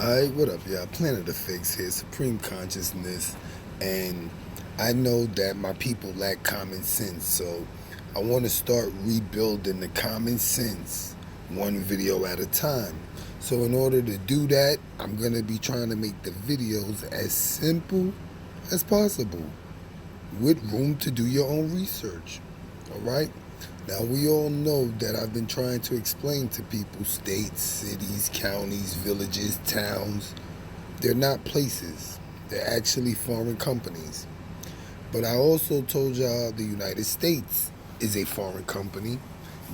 Alright, what up, y'all? Planet of Fix here, Supreme Consciousness, and I know that my people lack common sense, so I want to start rebuilding the common sense one video at a time. So in order to do that, I'm going to be trying to make the videos as simple as possible, with room to do your own research. Alright? Now, we all know that I've been trying to explain to people states, cities, counties, villages, towns. They're not places. They're actually foreign companies. But I also told y'all the United States is a foreign company,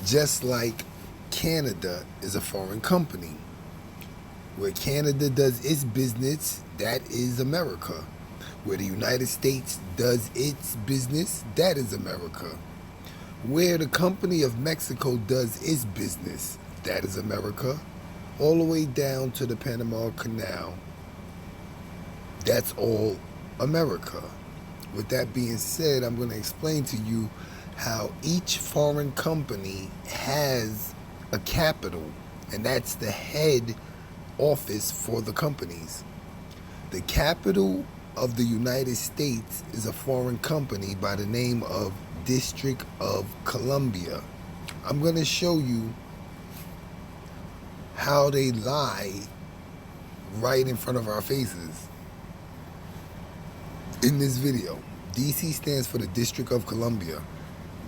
just like Canada is a foreign company. Where Canada does its business, that is America. Where the United States does its business, that is America. Where the company of Mexico does its business, that is America, all the way down to the Panama Canal, that's all America. With that being said, I'm going to explain to you how each foreign company has a capital, and that's the head office for the companies. The capital of the United States is a foreign company by the name of District of Columbia. I'm going to show you how they lie right in front of our faces in this video. DC stands for the District of Columbia.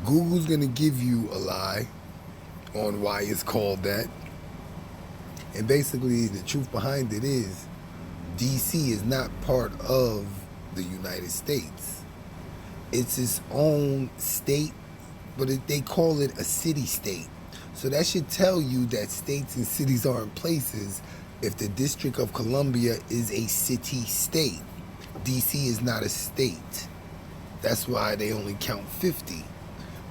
Google's going to give you a lie on why it's called that. And basically the truth behind it is DC is not part of the United States. It's its own state, but they call it a city-state. So that should tell you that states and cities aren't places if the District of Columbia is a city-state. DC is not a state. That's why they only count 50.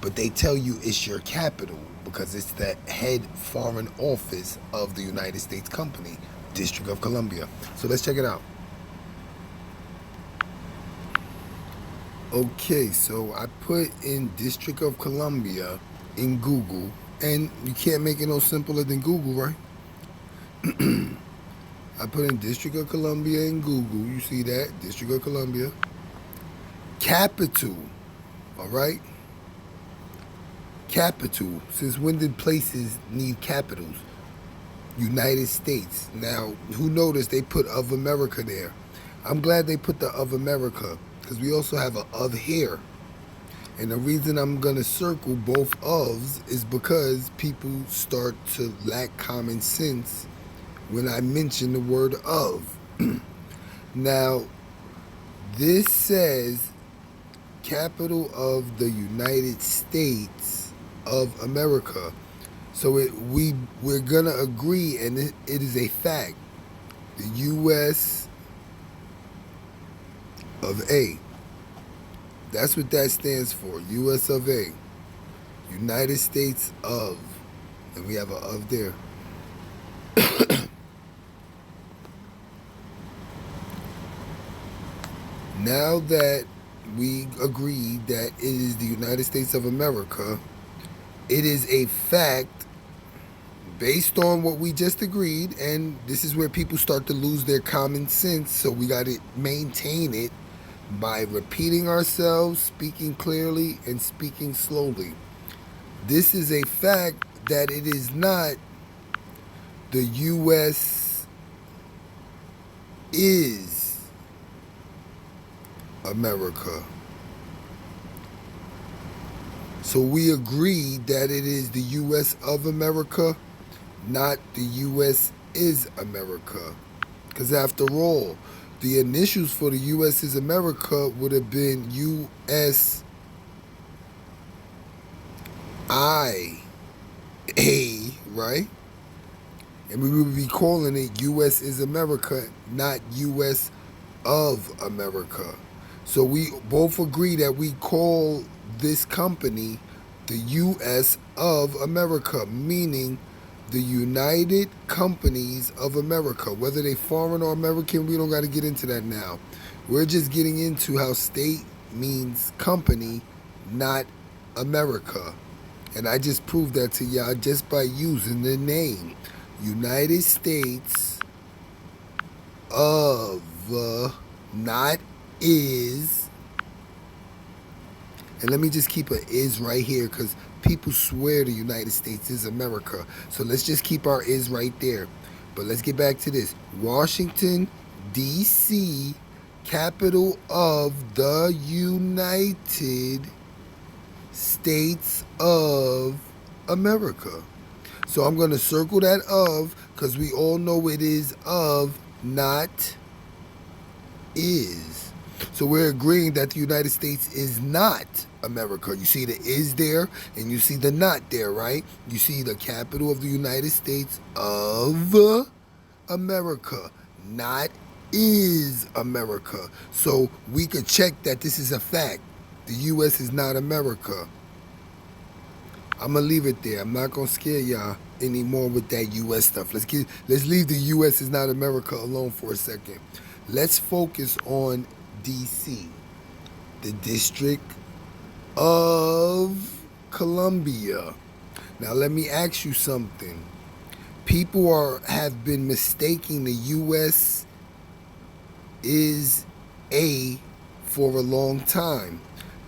But they tell you it's your capital because it's the head foreign office of the United States company, District of Columbia. So let's check it out. Okay, so I put in District of Columbia in Google, and you can't make it no simpler than Google, right? I put in District of Columbia in Google. You see that? District of Columbia. Capital, all right? Capital. Since when did places need capitals? United States. Now, who noticed they put of America there? I'm glad they put the of America, because we also have a of here. And the reason I'm going to circle both ofs is because people start to lack common sense when I mention the word of. Now, this says capital of the United States of America. So we're going to agree, and it is a fact. The U.S. of A. That's what that stands for. U.S. of A. United States of. And we have a of there. Now that we agree that it is the United States of America, it is a fact based on what we just agreed, and this is where people start to lose their common sense, so we got to maintain it by repeating ourselves, speaking clearly, and speaking slowly. This is a fact that it is not the U.S. is America. So we agreed that it is the U.S. of America, not the U.S. is America. Because after all, the initials for the U.S. is America would have been U.S.I.A., right? And we would be calling it U.S. is America, not U.S. of America. So we both agree that we call this company the U.S. of America, meaning the United Companies of America. Whether they foreign or American, we don't got to get into that now. We're just getting into how state means company, not America. And I just proved that to y'all just by using the name United States of, not is. And let me just keep a is right here because people swear the United States is America. So let's just keep our is right there. But let's get back to this. Washington, D.C., capital of the United States of America. So I'm going to circle that of because we all know it is of, not is. So we're agreeing that the United States is not America. You see the is there and you see the not there, right? You see the capital of the United States of America, not is America. So we could check that this is a fact. The U.S. is not America. I'm gonna leave it there. I'm not gonna scare y'all anymore with that U.S. stuff. Let's leave the U.S. is not America alone for a second. Let's focus on D.C., the District of Columbia. Now let me ask you something. People have been mistaking the U.S. is A for a long time.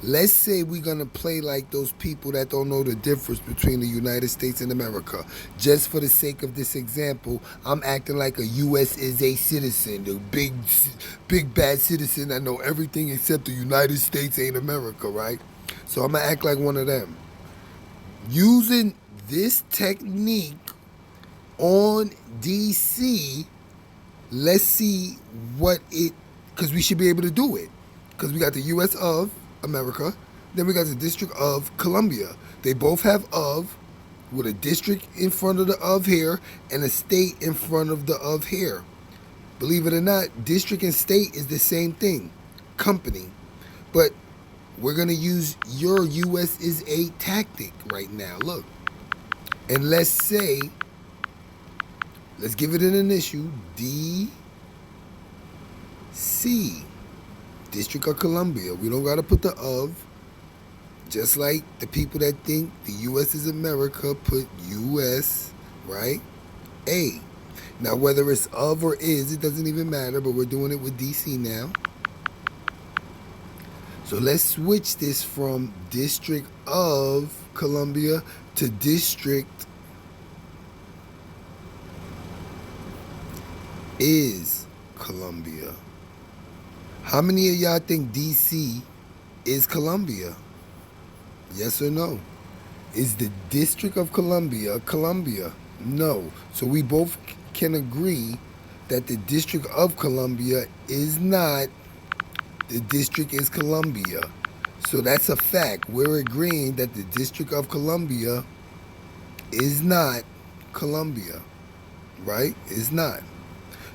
Let's say we're going to play like those people that don't know the difference between the United States and America. Just for the sake of this example, I'm acting like a U.S. is a citizen, the big bad citizen that know everything except the United States ain't America, right? So I'm going to act like one of them. Using this technique on D.C., let's see what it, because we should be able to do it. Because we got the U.S. of America, then we got the District of Columbia. They both have of, with a district in front of the of here and a state in front of the of here. Believe it or not, district and state is the same thing, company. But we're going to use your U.S. is a tactic right now. Look, and let's say, let's give it an initial, D.C., District of Columbia. We don't got to put the of. Just like the people that think the U.S. is America put U.S., right? A. Now, whether it's of or is, it doesn't even matter, but we're doing it with D.C. now. So let's switch this from District of Columbia to District is Columbia. How many of y'all think D.C. is Columbia? Yes or no? Is the District of Columbia Columbia? No. So we both can agree that the District of Columbia is not. The District is Columbia. So that's a fact. We're agreeing that the District of Columbia is not Columbia, right? It's not.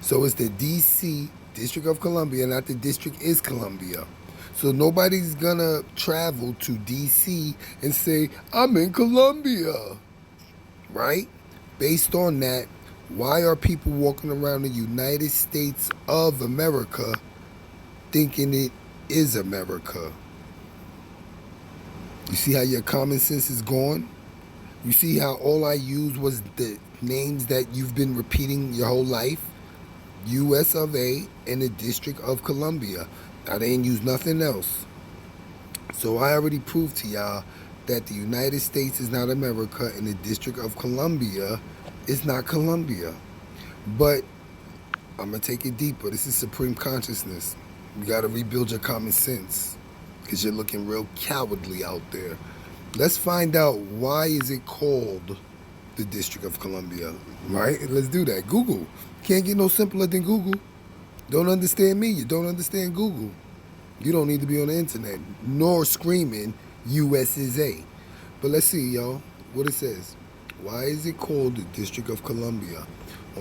So it's the D.C., District of Columbia, not the District is Columbia. So nobody's gonna travel to D.C. and say, I'm in Columbia, right? Based on that, why are people walking around the United States of America thinking it is America? You see how your common sense is gone? You see how all I used was the names that you've been repeating your whole life? U.S. of A and the District of Columbia. I didn't use nothing else. So I already proved to y'all that the United States is not America and the District of Columbia is not Columbia. But I'm going to take it deeper. This is supreme consciousness. You got to rebuild your common sense because you're looking real cowardly out there. Let's find out, why is it called the District of Columbia, right? Let's do that. Google. Can't get no simpler than Google. Don't understand me, you don't understand Google. You don't need to be on the internet, nor screaming U.S. is A. But let's see, y'all, what it says. Why is it called the District of Columbia?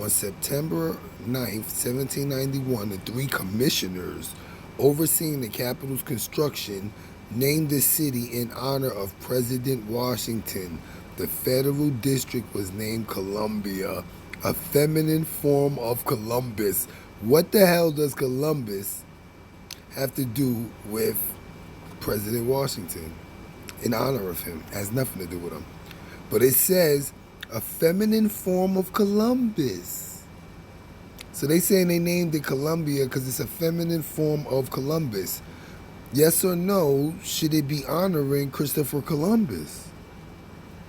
On September 9th, 1791, the three commissioners overseeing the Capitol's construction named the city in honor of President Washington. The federal district was named Columbia, a feminine form of Columbus. What the hell does Columbus have to do with President Washington? In honor of him. It has nothing to do with him. But it says a feminine form of Columbus. So they saying they named it Columbia because it's a feminine form of Columbus. Yes or no, should it be honoring Christopher Columbus?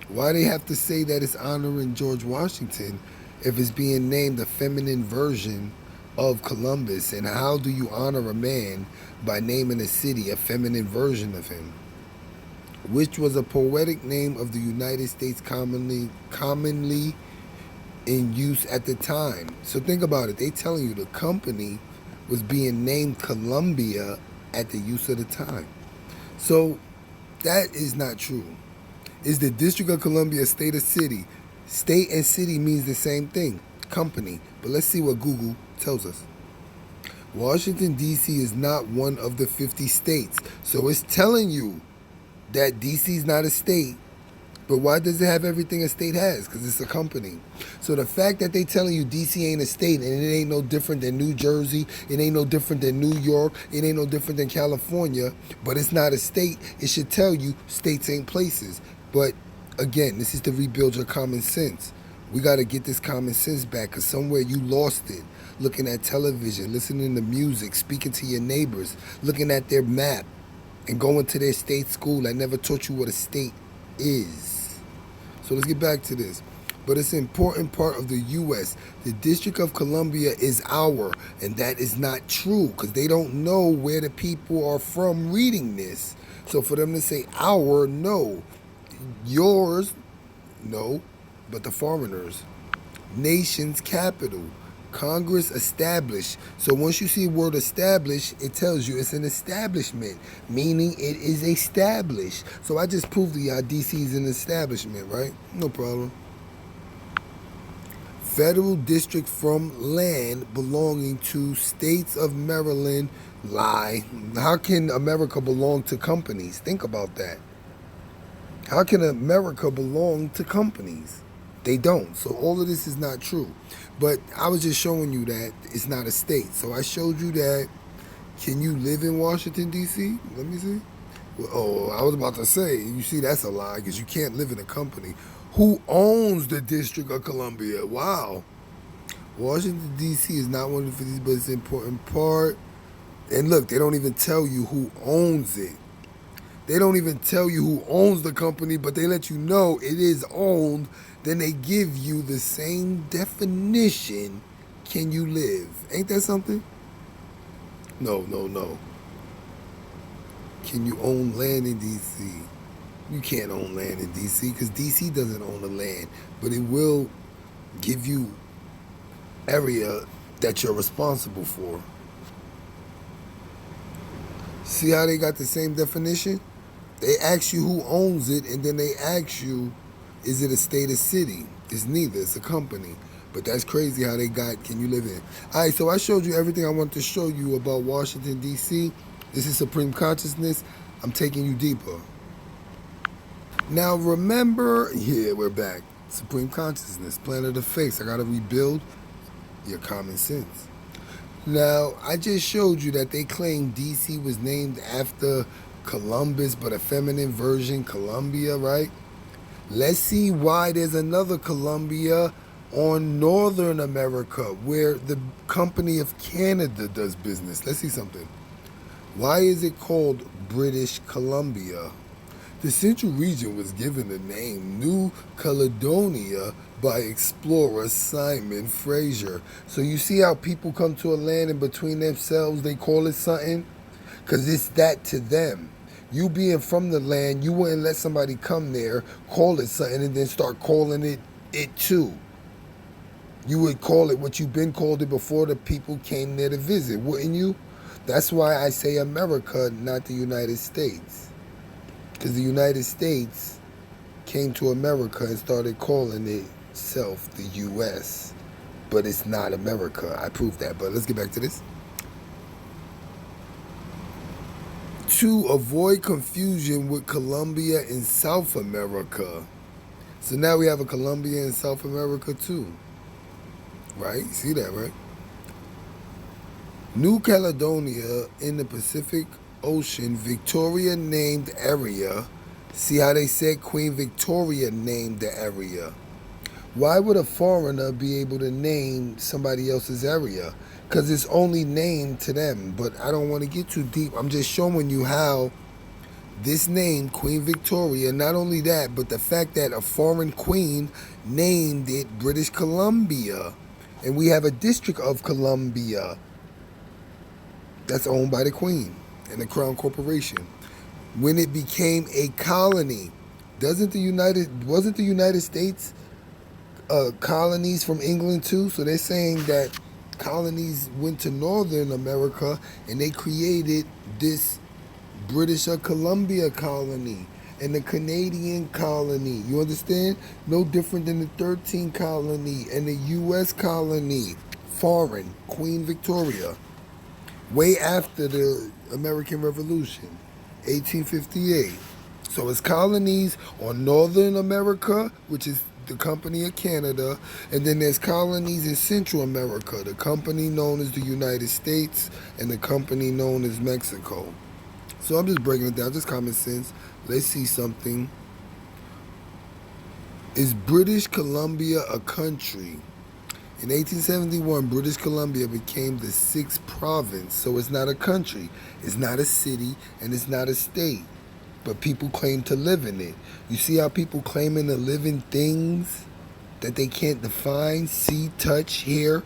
Why they have to say that it's honoring George Washington if it's being named a feminine version of Columbus? And how do you honor a man by naming a city a feminine version of him? Which was a poetic name of the United States commonly in use at the time. So think about it. They telling you the company was being named Columbia at the use of the time. So that is not true. Is the District of Columbia a state or city? State and city means the same thing, company. But let's see what Google tells us. Washington, D.C. is not one of the 50 states. So it's telling you that D.C. is not a state. But why does it have everything a state has? Because it's a company. So the fact that they telling you D.C. ain't a state and it ain't no different than New Jersey, it ain't no different than New York, it ain't no different than California, but it's not a state, it should tell you states ain't places. But again, this is to rebuild your common sense. We got to get this common sense back because somewhere you lost it. Looking at television, listening to music, speaking to your neighbors, looking at their map, and going to their state school that never taught you what a state is. So let's get back to this. But it's an important part of the U.S. The District of Columbia is our, and that is not true because they don't know where the people are from reading this. So for them to say our, no. Yours, no, but the foreigners. Nation's capital. Congress established. So once you see the word established, it tells you it's an establishment, meaning it is established. So I just proved to y'all DC is an establishment, right? No problem. Federal district from land belonging to states of Maryland. Lie. How can America belong to companies? Think about that. How can America belong to companies? They don't. So all of this is not true. But I was just showing you that it's not a state. So I showed you that. Can you live in Washington, D.C.? Let me see. Well, oh, I was about to say, you see, that's a lie because you can't live in a company. Who owns the District of Columbia? Wow. Washington, D.C. is not one of the 50, but it's an important part. And look, they don't even tell you who owns it. They don't even tell you who owns the company, but they let you know it is owned. Then they give you the same definition. Can you live? Ain't that something? No. Can you own land in D.C.? You can't own land in D.C. because D.C. doesn't own the land, but it will give you area that you're responsible for. See how they got the same definition? They ask you who owns it, and then they ask you, is it a state or city? It's neither. It's a company. But that's crazy how they got, can you live in? All right, so I showed you everything I wanted to show you about Washington, D.C. This is Supreme Consciousness. I'm taking you deeper. Now remember, yeah, we're back. Supreme Consciousness, Planet of Face. I got to rebuild your common sense. Now, I just showed you that they claim D.C. was named after Columbus, but a feminine version, Columbia, right? Let's see why there's another Columbia on Northern America where the company of Canada does business. Let's see something. Why is it called British Columbia? The central region was given the name New Caledonia by explorer Simon Fraser. So you see how people come to a land and between themselves they call it something? Because it's that to them. You being from the land, you wouldn't let somebody come there, call it something, and then start calling it too. You would call it what you've been called it before the people came there to visit, wouldn't you? That's why I say America, not the United States. Because the United States came to America and started calling itself the U.S. But it's not America. I proved that. But let's get back to this. To avoid confusion with Colombia in South America. So now we have a Colombia in South America too. Right? You see that, right? New Caledonia in the Pacific Ocean, Victoria named area. See how they said Queen Victoria named the area. Why would a foreigner be able to name somebody else's area? Because it's only named to them. But I don't want to get too deep. I'm just showing you how this name, Queen Victoria, not only that, but the fact that a foreign queen named it British Columbia. And we have a District of Columbia that's owned by the Queen and the Crown Corporation. When it became a colony, wasn't the United States colonies from England too? So they're saying that colonies went to Northern America and they created this British Columbia colony and the Canadian colony. You understand? No different than the 13th colony and the U.S. colony. Foreign, Queen Victoria. Way after the American Revolution, 1858. So it's colonies on Northern America, which is the company of Canada, and then there's colonies in Central America, the company known as the United States and the company known as Mexico. So I'm just breaking it down, just common sense. Let's see something. Is British Columbia a country? In 1871, British Columbia became the 6th province, so it's not a country, it's not a city, and it's not a state. But people claim to live in it. You see how people claiming to live in things that they can't define, see, touch, hear,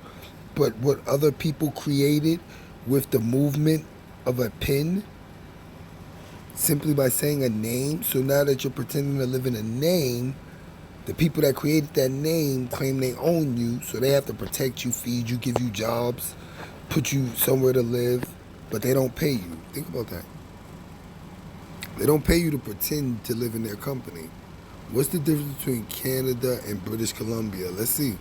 but what other people created with the movement of a pen, simply by saying a name. So now that you're pretending to live in a name, the people that created that name claim they own you, so they have to protect you, feed you, give you jobs, put you somewhere to live, but they don't pay you. Think about that. They don't pay you to pretend to live in their company. What's the difference between Canada and British Columbia? Let's see.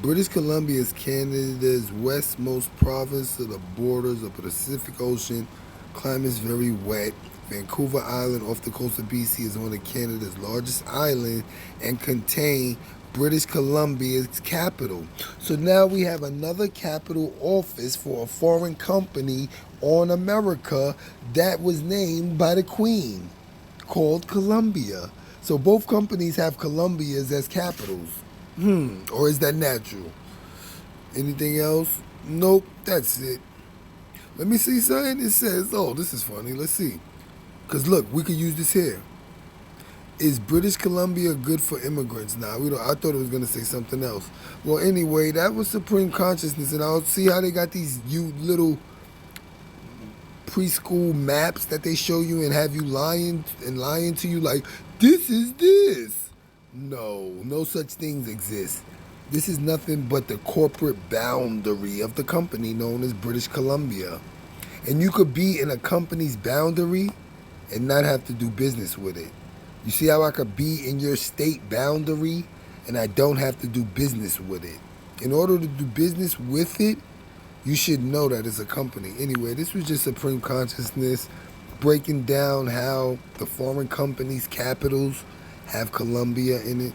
British Columbia is Canada's westmost province to the borders of the Pacific Ocean. Climate's very wet. Vancouver Island off the coast of BC is one of Canada's largest islands and contains British Columbia's capital. So now we have another capital office for a foreign company on America that was named by the Queen, called Columbia. So both companies have Columbias as capitals. Or is that natural? Anything else? Nope, that's it. Let me see something. It says, oh, this is funny. Let's see. Because look, we could use this here. Is British Columbia good for immigrants? Nah, we don't. I thought it was going to say something else. Well, anyway, that was Supreme Consciousness, and I'll see how they got these little preschool maps that they show you and have you lying to you like, this is this. No such things exist. This is nothing but the corporate boundary of the company known as British Columbia. And you could be in a company's boundary and not have to do business with it. You see how I could be in your state boundary and I don't have to do business with it? In order to do business with it, you should know that it's a company. Anyway, this was just Supreme Consciousness breaking down how the foreign companies' capitals have Columbia in it.